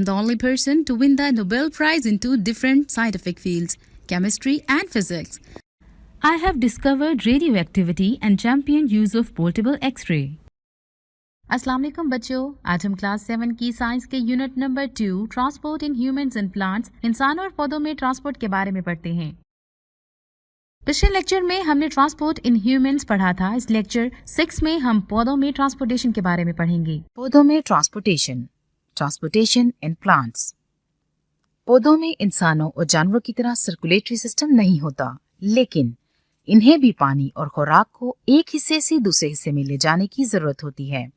am the only person to win the Nobel Prize in 2 different scientific fields, chemistry and physics. I have discovered radioactivity and championed use of portable X-ray. अस्सलाम वालेकुम बच्चों, आज हम class 7 की science के unit number 2 transport in humans and plants, इंसानों और पौधों में ट्रांसपोर्ट के बारे में पढ़ते हैं। पिछले लेक्चर में हमने ट्रांसपोर्ट इन ह्यूमंस पढ़ा था। इस लेक्चर 6 में हम पौधों में ट्रांसपोर्टेशन के बारे में पढ़ेंगे। पौधों में ट्रांसपोर्टेशन इन प्लांट्स। पौधों में इंसानों और जानवरों की तरह सर्कुलेटरी सिस्टम नहीं होता, लेकिन इन्हें भी पानी और खुराक को एक हिस्से से दूसरे हिस्से में ले जाने की जरूरत होती है।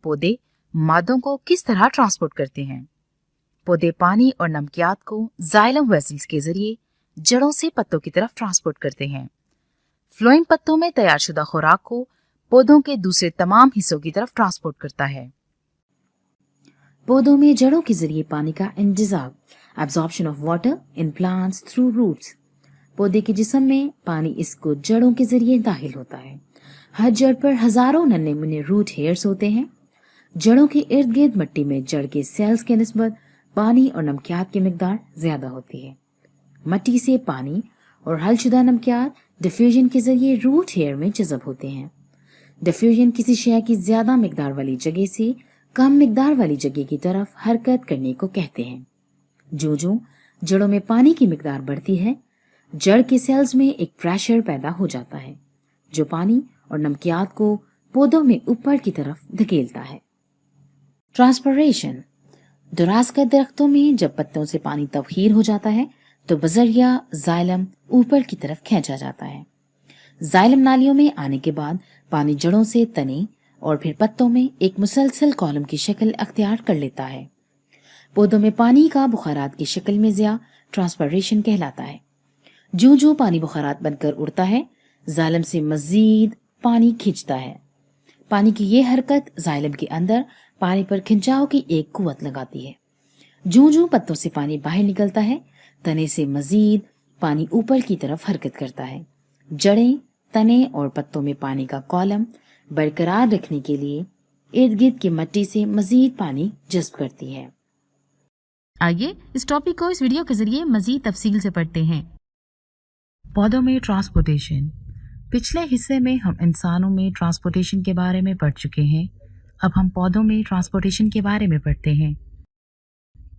पौधे मादों को किस तरह ट्रांसपोर्ट करते हैं? पौधे पानी और नमकियात को जाइलम वेसल्स के जरिए जड़ों से पत्तों की तरफ ट्रांसपोर्ट करते हैं। फ्लोएम पत्तों में तैयार शुदा खुराक को पौधों के दूसरे तमाम हिस्सों की तरफ ट्रांसपोर्ट करता है। पौधों में जड़ों के जरिए पानी का इंतजाम, absorption of water in plants through roots. पौधे के जिस्म में पानी इसको जड़ों के जरिए दाखिल होता है। हर जड़ पर हजारों नन्हे मुन्ने रूट हेयर्स होते हैं। जड़ों के इर्द गिर्द मिट्टी में जड़ के सेल्स के निस्बत पानी और नमकियात की मिकदार ज्यादा होती है। मिट्टी से पानी और हलशुदा नमकियात डिफ्यूजन के जरिए रूट हेयर में जज़ब होते हैं। डिफ्यूजन किसी शय की ज्यादा मिकदार वाली जगह से कम मिकदार वाली जगह की तरफ हरकत करने को कहते हैं। जो जड़ों में पानी की मिकदार बढ़ती है, जड़ के सेल्स में एक प्रेशर पैदा हो जाता है जो पानी और नमकियात को पौधों में ऊपर की तरफ धकेलता है। ट्रांसपिरेशन। दुराज के दरख्तों में जब पत्तों से पानी तबखीर हो जाता है तो बजरिया जाइलम ऊपर की तरफ खींचा जाता है। जाइलम नालियों में आने के बाद पानी जड़ों से तने और फिर पत्तों में एक मुसलसल कॉलम की शक्ल अख्तियार कर लेता है। पौधों में पानी का बुखारात की शक्ल में ज़िया ट्रांसपिरेशन कहलाता है। जो पानी बुखारात बनकर उड़ता है, जाइलम से मजीद पानी खींचता है। पानी की ये हरकत जाइलम के अंदर पानी पर खिंचाव की एक कुव्वत लगाती है। जो पत्तों से पानी बाहर निकलता है, तने से मजीद पानी ऊपर की तरफ हरकत करता है। जड़ें, तने और पत्तों में पानी का कॉलम बरकरार रखने के लिए इर्द गिर्द की मिट्टी से मजीद पानी जज्ब करती है। आइए इस टॉपिक को इस वीडियो के जरिए मजीद तफसील से पढ़ते हैं। पौधों में ट्रांसपोर्टेशन। पिछले हिस्से में हम इंसानों में ट्रांसपोर्टेशन के बारे में पढ़ चुके हैं। अब हम पौधों में ट्रांसपोर्टेशन के बारे में पढ़ते हैं।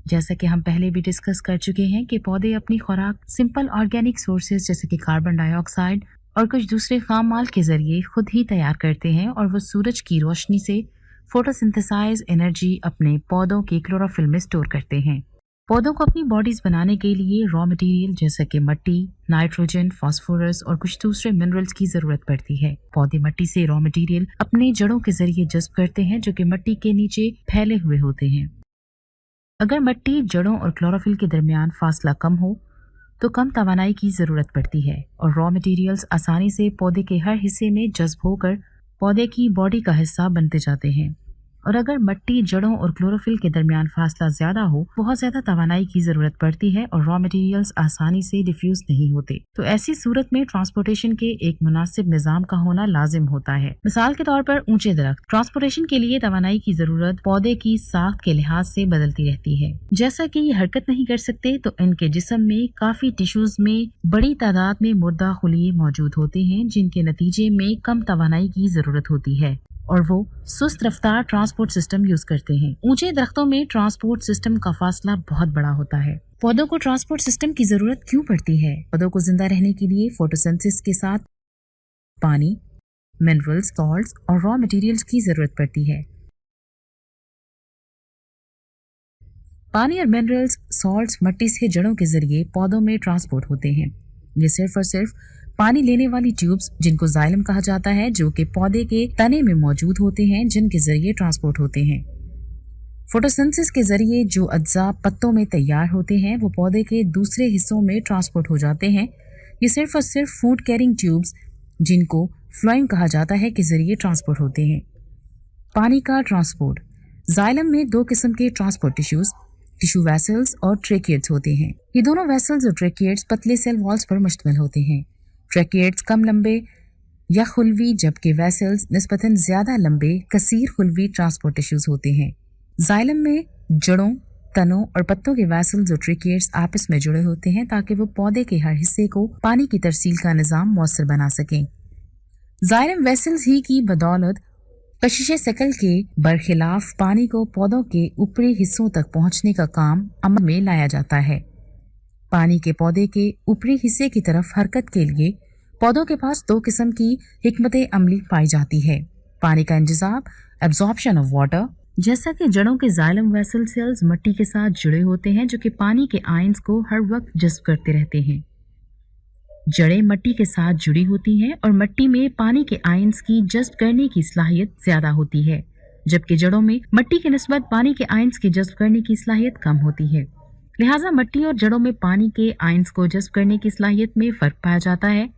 जैसा कि हम पहले भी डिस्कस कर चुके हैं कि पौधे अपनी खुराक सिंपल ऑर्गेनिक सोर्सेज जैसे कि कार्बन डाइऑक्साइड और कुछ दूसरे खाम माल के जरिए खुद ही तैयार करते हैं और वो सूरज की रोशनी से फोटोसिंथेसाइज एनर्जी अपने पौधों के क्लोरोफिल में स्टोर करते हैं। पौधों को अपनी बॉडीज बनाने के लिए रॉ मटेरियल जैसे कि मिट्टी, नाइट्रोजन, फास्फोरस और कुछ दूसरे मिनरल्स की जरूरत पड़ती है। पौधे मिट्टी से रॉ मटेरियल अपने जड़ों के जरिए जज्ब करते हैं जो कि मिट्टी के नीचे फैले हुए होते हैं। अगर मिट्टी, जड़ों और क्लोरोफिल के दरमियान फासला कम हो तो कम तवानाई की जरूरत पड़ती है और रॉ मटेरियल्स आसानी से पौधे के हर हिस्से में जज्ब होकर पौधे की बॉडी का हिस्सा बनते जाते हैं। और अगर मिट्टी, जड़ों और क्लोरोफिल के दरमियान फासला ज्यादा हो, बहुत ज्यादा तवानाई की जरूरत पड़ती है और रॉ मटेरियल्स आसानी से डिफ्यूज नहीं होते। तो ऐसी सूरत में ट्रांसपोर्टेशन के एक मुनासिब निजाम का होना लाजिम होता है। मिसाल के तौर पर ऊंचे दरख्त। ट्रांसपोर्टेशन के लिए तवानाई की जरूरत पौधे की साख्त के लिहाज से बदलती रहती है। जैसा कि ये हरकत नहीं कर सकते तो इनके जिस्म में काफी टिश्यूज में बड़ी तादाद में मुर्दा खुलिये मौजूद होते हैं जिनके नतीजे में कम तवानाई की जरूरत होती है और वो सुस्त रफ्तार ट्रांसपोर्ट सिस्टम यूज करते हैं। ऊंचे दरख्तों में ट्रांसपोर्ट सिस्टम का फासला बहुत बड़ा होता है। पौधों को ट्रांसपोर्ट सिस्टम की जरूरत क्यों पड़ती है? पौधों को जिंदा रहने के लिए फोटोसिंथेसिस के साथ पानी, मिनरल्स, सॉल्ट्स और रॉ मटेरियल्स की जरूरत पड़ती है। पानी और मिनरल्स, सॉल्ट्स मिट्टी से जड़ों के जरिए पौधों में ट्रांसपोर्ट होते हैं। ये सिर्फ और सिर्फ पानी लेने वाली ट्यूब्स जिनको जाइलम कहा जाता है जो कि पौधे के तने में मौजूद होते हैं जिनके जरिए ट्रांसपोर्ट होते हैं। फोटोसिंथेसिस के जरिए जो अज्जा पत्तों में तैयार होते हैं वो पौधे के दूसरे हिस्सों में ट्रांसपोर्ट हो जाते हैं। ये सिर्फ और सिर्फ फूड कैरिंग ट्यूब्स जिनको फ्लोएम कहा जाता है के जरिए ट्रांसपोर्ट होते हैं। पानी का ट्रांसपोर्ट। जाइलम में 2 किस्म के ट्रांसपोर्ट टिश्यू वेसल्स और ट्रेकिएट्स होते हैं। ये दोनों वेसल्स और ट्रेकिएट्स पतले सेल वॉल्स पर मुश्तमिल होते हैं। ट्रेकिएट्स कम लंबे या खुलवी जबकि वेसल्स निस्बतन ज्यादा लंबे कसीर खुलवी ट्रांसपोर्ट टिश्यूज होते हैं। जाइलम में जड़ों, तनों और पत्तों के वैसल्स और ट्रिकेट्स आपस में जुड़े होते हैं ताकि वो पौधे के हर हिस्से को पानी की तरसील का निज़ाम मौसर बना सकें। जाइलम वेसल्स ही की बदौलत कशिश शकल के बरखिलाफ पानी को पौधों के ऊपरी हिस्सों तक पहुंचने का काम अमल में लाया जाता है। पानी के पौधे के ऊपरी हिस्से की तरफ हरकत के लिए पौधों के पास दो किस्म की हिकमत अमली पाई जाती है। पानी का इंतज़ाम, एब्जॉर्प्शन ऑफ वाटर। जैसा कि जड़ों के जाइलम वेसल सेल्स मिट्टी के साथ जुड़े होते हैं जो कि पानी के आयंस को हर वक्त जज्ब करते रहते हैं। जड़ें मिट्टी के साथ जुड़ी होती हैं और मिट्टी में पानी के आयंस की जज्ब करने की सलाहियत ज्यादा होती है, जबकि जड़ों में मिट्टी के निस्बत पानी के आयंस की जज्ब करने की सलाहियत कम होती है। लिहाजा मिट्टी और जड़ों में पानी के आयंस को जज्ब करने की सलाहियत में फर्क पाया जाता है।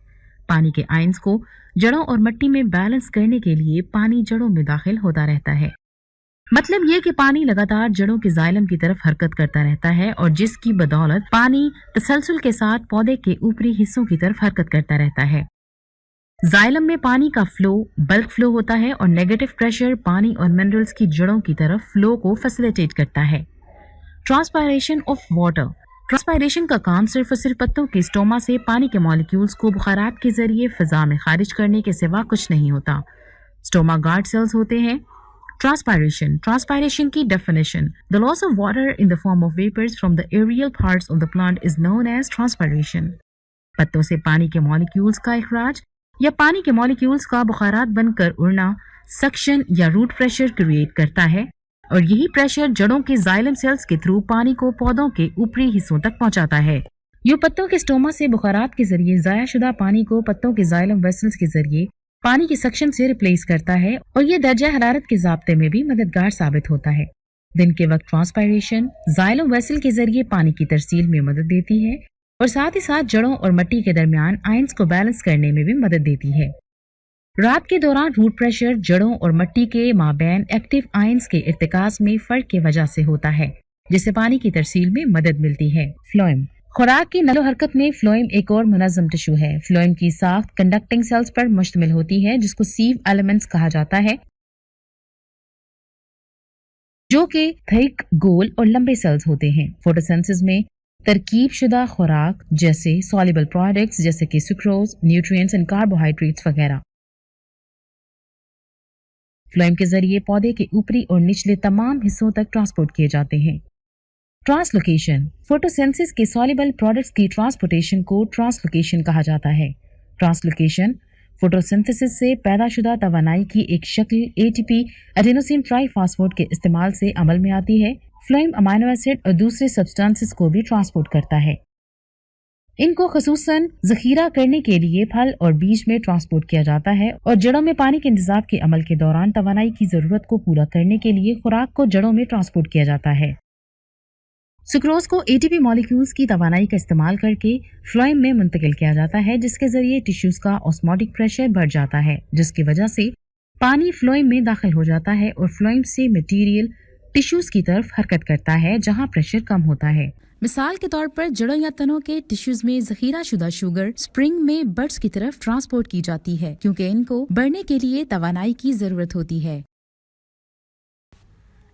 पानी के आयंस को जड़ों और मिट्टी में बैलेंस करने के लिए पानी जड़ों में दाखिल होता रहता है। मतलब ये कि पानी लगातार जड़ों के जाइलम की तरफ हरकत करता रहता है और जिसकी बदौलत पानी तसलसल के साथ पौधे के ऊपरी हिस्सों की तरफ हरकत करता रहता है। जाइलम में पानी का फ्लो बल्क फ्लो होता है और नेगेटिव प्रेशर पानी और मिनरल्स की जड़ों की तरफ फ्लो को फैसिलिटेट करता है। Transpiration of water. ट्रांसपायरेशन का काम सिर्फ और सिर्फ पत्तों के स्टोमा से पानी के मॉलिक्यूल्स को बुखारात के जरिए फिजा में खारिज करने के सिवा कुछ नहीं होता। स्टोमा गार्ड सेल्स होते हैं। Transpiration की definition. The loss of water in the form of vapors from the aerial parts of the plant is known as transpiration. पत्तों से पानी के मॉलिक्यूल्स का इखराज या पानी के मॉलिक्यूल्स का बुखारात बनकर उड़ना सक्शन या रूट प्रेशर क्रिएट करता है और यही प्रेशर जड़ों के जाइलम सेल्स के थ्रू पानी को पौधों के ऊपरी हिस्सों तक पहुंचाता है। ये पत्तों के स्टोमा से बुखारात के जरिए जाया शुदा पानी को पत्तों के जाइलम वेसल्स के जरिए पानी की सक्शन से रिप्लेस करता है और ये दर्जा हरारत के ज़ाब्ते में भी मददगार साबित होता है। दिन के वक्त ट्रांसपायरेशन जाइलम वेसल के जरिए पानी की तरसील में मदद देती है और साथ ही साथ जड़ों और मिट्टी के दरमियान आयंस को बैलेंस करने में भी मदद देती है। रात के दौरान रूट प्रेशर जड़ों और मिट्टी के माबैन एक्टिव आयंस के इर्तिकाज में फर्क की वजह से होता है, जिससे पानी की तरसील में मदद मिलती है। फ्लोएम। खुराक की नलो हरकत में फ्लोएम एक और मुनज़्ज़म टिश्यू है। फ्लोएम की साख्त कंडक्टिंग सेल्स पर मुश्तमिल होती है जिसको सीव एलिमेंट्स कहा जाता है, जो कि थिक, गोल और लंबे सेल्स होते हैं। फोटोसिंथेसिस में तरकीब शुदा खुराक जैसे सॉल्युबल प्रोडक्ट्स जैसे कि सुक्रोज, न्यूट्रिएंट्स एंड कार्बोहाइड्रेट्स वगैरह फ्लोएम के जरिए पौधे के ऊपरी और निचले तमाम हिस्सों तक ट्रांसपोर्ट किए जाते हैं। ट्रांसलोकेशन। फोटोसिंथेसिस के सॉल्युबल प्रोडक्ट्स की ट्रांसपोर्टेशन को ट्रांसलोकेशन कहा जाता है। ट्रांसलोकेशन फोटोसिंथेसिस से पैदा शुदा तवानाई की एक शक्ल एटीपी एडेनोसिन ट्राइफॉस्फेट के इस्तेमाल से अमल में आती है। फ्लोएम अमीनो एसिड और दूसरे सब्सटेंसेस को भी ट्रांसपोर्ट करता है। इनको खसूसन जखीरा करने के लिए फल और बीज में ट्रांसपोर्ट किया जाता है और जड़ों में पानी के इंतजाम के अमल के दौरान तवानाई की जरूरत को पूरा करने के लिए खुराक को जड़ों में ट्रांसपोर्ट किया जाता है। सुक्रोज को एटीपी मॉलिक्यूल्स की तवानाई का इस्तेमाल करके फ्लोएम में मुंतकिल किया जाता है, जिसके जरिए टिश्यूज का ऑस्मोटिक प्रेशर बढ़ जाता है, जिसकी वजह से पानी फ्लोएम में दाखिल हो जाता है और फ्लोएम से मटेरियल टिश्यूज की तरफ हरकत करता है जहां प्रेशर कम होता है। मिसाल के तौर पर जड़ों या तनों के टिश्यूज में जखीरा शुदा शुगर स्प्रिंग में बड्स की तरफ ट्रांसपोर्ट की जाती है क्योंकि इनको बढ़ने के लिए तवानाई की जरूरत होती है।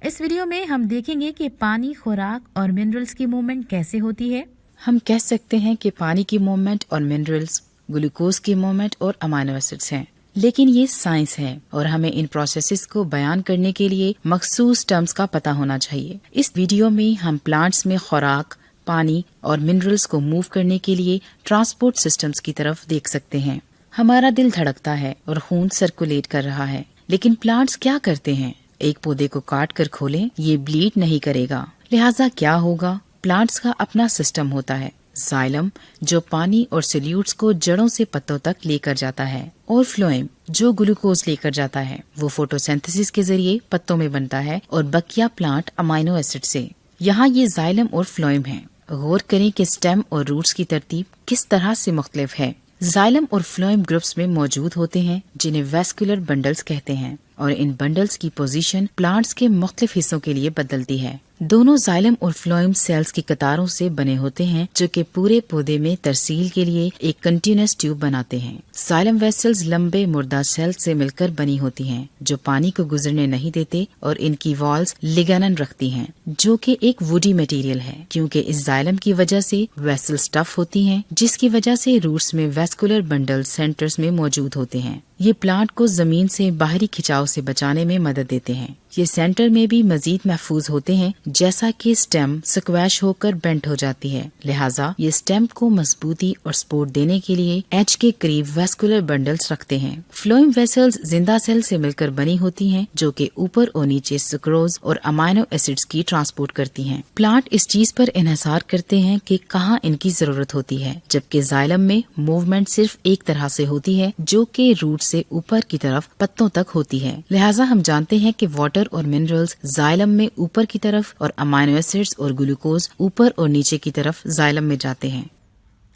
इस वीडियो में हम देखेंगे कि पानी, खुराक और मिनरल्स की मूवमेंट कैसे होती है। हम कह सकते हैं कि पानी की मूवमेंट और मिनरल्स, ग्लूकोज की मूवमेंट और अमीनो एसिड्स हैं, लेकिन ये साइंस है और हमें इन प्रोसेसेस को बयान करने के लिए मखसूस टर्म्स का पता होना चाहिए। इस वीडियो में हम प्लांट्स में खुराक, पानी और मिनरल्स को मूव करने के लिए ट्रांसपोर्ट सिस्टम्स की तरफ देख सकते हैं। हमारा दिल धड़कता है और खून सर्कुलेट कर रहा है, लेकिन प्लांट्स क्या करते हैं? एक पौधे को काट कर खोलें, ये ब्लीड नहीं करेगा। लिहाजा क्या होगा? प्लांट्स का अपना सिस्टम होता है, जाइलम, जो पानी और सोल्यूट्स को जड़ों से पत्तों तक लेकर जाता है, और फ्लोएम, जो ग्लूकोज लेकर जाता है। वो फोटोसिंथेसिस के जरिए पत्तों में बनता है और बकिया प्लांट अमीनो एसिड से। यहाँ ये जाइलम और फ्लोएम है। गौर करें कि स्टेम और रूट्स की तरतीब किस तरह से मुख्तलिफ है। जाइलम और फ्लोएम ग्रुप्स में मौजूद होते हैं जिन्हें वेस्कुलर बंडल्स कहते हैं, और इन बंडल्स की पोजीशन प्लांट्स के मुख्तलिफ हिस्सों के लिए बदलती है। दोनों जाइलम और फ्लोएम सेल्स की कतारों से बने होते हैं जो कि पूरे पौधे में तरसील के लिए एक कंटिन्यूअस ट्यूब बनाते हैं। जाइलम वेसल्स लंबे मुर्दा सेल से मिलकर बनी होती हैं जो पानी को गुजरने नहीं देते और इनकी वॉल्स लिगानन रखती हैं जो कि एक वुडी मटेरियल है क्योंकि इस जाइलम की वजह से वेसल स्टफ होती हैं जिसकी वजह से रूट्स में वेस्कुलर बंडल सेंटर्स में मौजूद होते हैं। ये प्लांट को जमीन से बाहरी खिंचाव से बचाने में मदद देते हैं। ये सेंटर में भी मजीद महफूज होते हैं जैसा कि स्टेम स्क्वैश होकर बेंट हो जाती है, लिहाजा ये स्टेम को मजबूती और सपोर्ट देने के लिए एज के करीब वेस्कुलर बंडल्स रखते हैं। फ्लोएम वेसल्स जिंदा सेल से मिलकर बनी होती हैं जो कि ऊपर और नीचे सुक्रोज और अमाइनो एसिड्स की ट्रांसपोर्ट करती हैं। प्लांट इस चीज पर इन्हिसार करते हैं कि कहाँ इनकी जरूरत होती है, जबकि जाइलम में मूवमेंट सिर्फ एक तरह से होती है जो कि रूट से ऊपर की तरफ पत्तों तक होती है। लिहाजा हम जानते हैं कि वाटर और मिनरल्स जाइलम में ऊपर की तरफ और अमाइनो एसिड्स और ग्लूकोज ऊपर और नीचे की तरफ जाइलम में जाते हैं।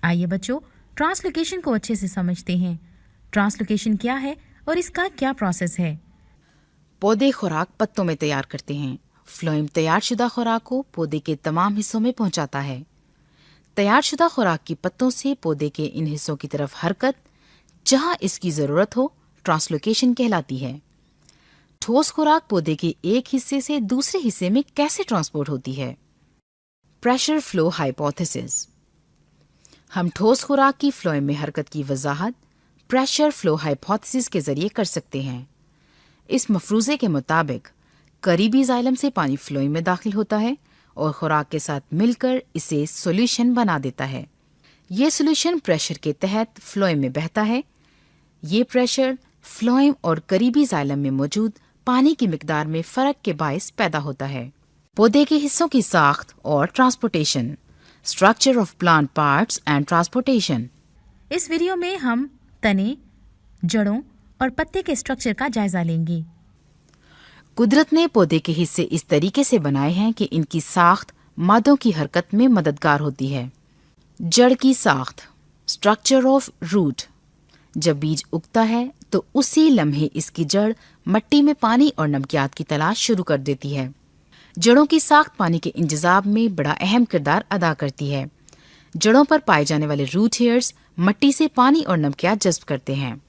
आइए बच्चों, ट्रांसलोकेशन को अच्छे से समझते हैं। ट्रांसलोकेशन क्या है और इसका क्या प्रोसेस है? पौधे खुराक पत्तों में तैयार करते हैं। फ्लोएम तैयारशुदा खुराक को पौधे के तमाम हिस्सों में पहुंचाता है। तैयारशुदा खुराक की पत्तों से पौधे के इन हिस्सों की तरफ हरकत जहां इसकी जरूरत हो ट्रांसलोकेशन कहलाती है। ठोस खुराक पौधे के एक हिस्से से दूसरे हिस्से में कैसे ट्रांसपोर्ट होती है? Pressure flow hypothesis. हम ठोस खुराक की फ्लोएम में हरकत की वजाहत प्रेशर फ्लो हाइपोथेसिस के जरिए कर सकते हैं। इस मफरूजे के मुताबिक करीबी जाइलम से पानी फ्लोएम में दाखिल होता है और खुराक के साथ मिलकर इसे सोल्यूशन बना देता है। ये सोल्यूशन प्रेशर के तहत फ्लोएम में बहता है। ये प्रेशर फ्लोएम और करीबी जाइलम में मौजूद पानी की मिकदार में फर्क के बायस पैदा होता है। पौधे के हिस्सों की साख्त और transportation, structure of plant parts and transportation. इस वीडियो में हम तने, जड़ों और पत्ते के स्ट्रक्चर का जायजा लेंगे। कुदरत ने पौधे के हिस्से इस तरीके से बनाए हैं कि इनकी साख्त मादों की हरकत में मददगार होती है। जड़ की साख्त, स्ट्रक्चर ऑफ रूट। जब बीज उगता है तो उसी लम्हे इसकी जड़ मट्टी में पानी और नमकियात की तलाश शुरू कर देती है। जड़ों की साख्त पानी के इंतजाम में बड़ा अहम किरदार अदा करती है। जड़ों पर पाए जाने वाले रूट हेयर्स मट्टी से पानी और नमकियात जज्ब करते हैं।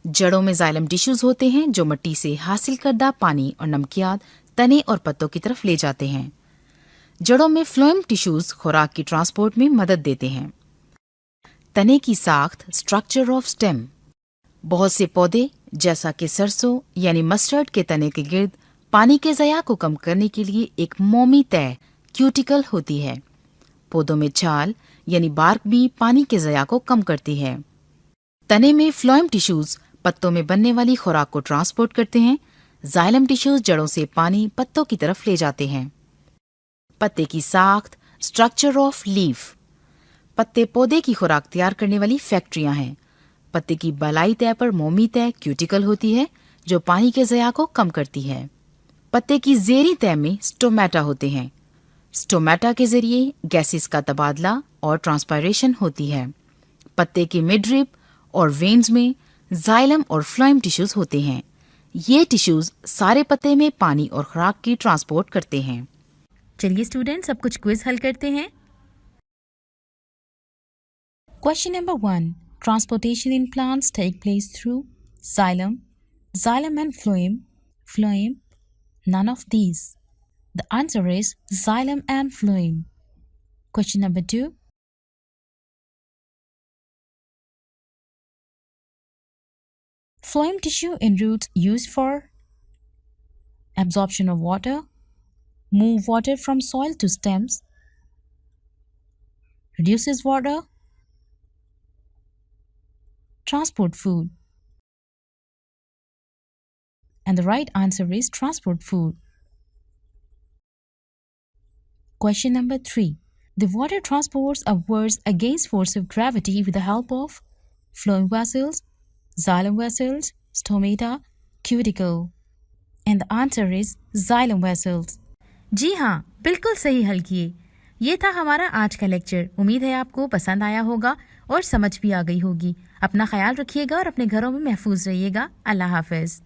जड़ों में जाइलम टिश्यूज होते हैं जो मट्टी से हासिल करदा पानी और नमकियात तने और पत्तों की तरफ ले जाते हैं। जड़ों में फ्लोएम टिश्यूज खुराक की ट्रांसपोर्ट में मदद देते हैं। तने की साख्त, स्ट्रक्चर ऑफ स्टेम। बहुत से पौधे जैसा कि सरसों यानी मस्टर्ड के तने के गिर्द पानी के ज़या को कम करने के लिए एक मोमी तय क्यूटिकल होती है। पौधों में छाल यानी बार्क भी पानी के ज़या को कम करती है। तने में फ्लोएम टिश्यूज पत्तों में बनने वाली खुराक को ट्रांसपोर्ट करते हैं। जाइलम टिश्यूज जड़ों से पानी पत्तों की तरफ ले जाते हैं। पत्ते की साख्त, स्ट्रक्चर ऑफ लीफ। पत्ते पौधे की खुराक तैयार करने वाली फैक्ट्रियां हैं। पत्ते की बलाई तय पर मोमी तय क्यूटिकल होती है जो पानी के ज़या को कम करती है। पत्ते की जेरी तय में स्टोमेटा होते हैं। स्टोमेटा के जरिए गैसेस का तबादला और ट्रांसपायरेशन होती है। पत्ते के मिडरिब और वेन्स में जाइलम और फ्लोएम टिश्यूज होते हैं। ये टिश्यूज सारे पत्ते में पानी और खुराक की ट्रांसपोर्ट करते हैं। चलिए स्टूडेंट्स, अब कुछ क्विज हल करते हैं। Question number 1. Transportation in plants take place through xylem, xylem and phloem, phloem, none of these. The answer is xylem and phloem. Question number 2. Phloem tissue in roots used for absorption of water, move water from soil to stems, reduces water, transport food. And the right answer is transport food. Question number 3. The water transports upwards against force of gravity with the help of phloem vessels, xylem vessels, stomata, cuticle. And the answer is xylem vessels. जी हाँ, बिल्कुल सही हल किए। ये था हमारा आज का लेक्चर। उम्मीद है आपको पसंद आया होगा और समझ भी आ गई होगी। अपना ख्याल रखिएगा और अपने घरों में महफूज रहिएगा। अल्लाह हाफिज।